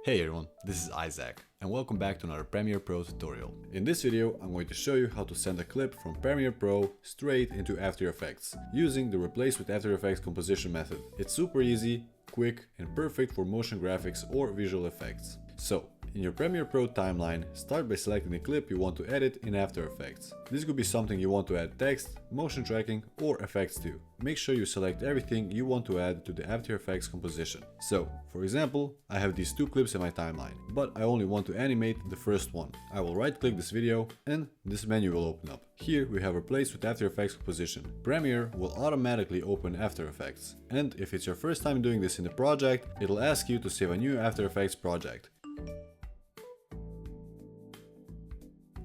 Hey everyone, this is Isaac and welcome back to another Premiere Pro tutorial. In this video I'm going to show you how to send a clip from Premiere Pro straight into After Effects using the Replace with After Effects composition method. It's super easy, quick and perfect for motion graphics or visual effects. So, in your Premiere Pro timeline, start by selecting the clip you want to edit in After Effects. This could be something you want to add text, motion tracking or effects to. Make sure you select everything you want to add to the After Effects composition. So, for example, I have these two clips in my timeline, but I only want to animate the first one. I will right click this video and this menu will open up. Here we have Replace with After Effects composition. Premiere will automatically open After Effects. And if it's your first time doing this in the project, it'll ask you to save a new After Effects project.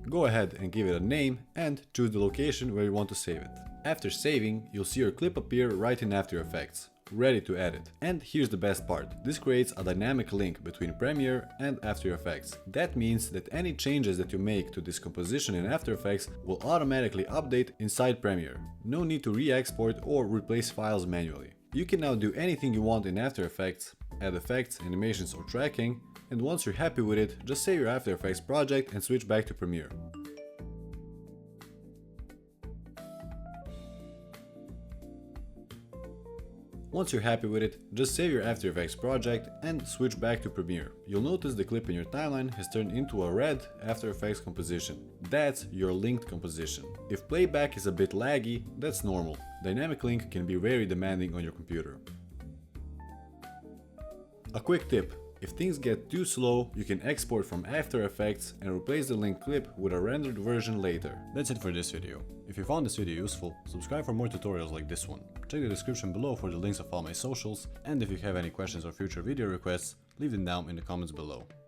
Go ahead and give it a name and choose the location where you want to save it. After saving, you'll see your clip appear right in After Effects, ready to edit. And here's the best part, this creates a dynamic link between Premiere and After Effects. That means that any changes that you make to this composition in After Effects will automatically update inside Premiere. No need to re-export or replace files manually. You can now do anything you want in After Effects, add effects, animations or tracking, and once you're happy with it, just save your After Effects project and switch back to Premiere. Once you're happy with it, just save your After Effects project and switch back to Premiere. You'll notice the clip in your timeline has turned into a red After Effects composition. That's your linked composition. If playback is a bit laggy, that's normal. Dynamic link can be very demanding on your computer. A quick tip. If things get too slow, you can export from After Effects and replace the linked clip with a rendered version later. That's it for this video. If you found this video useful, subscribe for more tutorials like this one. Check the description below for the links of all my socials, and if you have any questions or future video requests, leave them down in the comments below.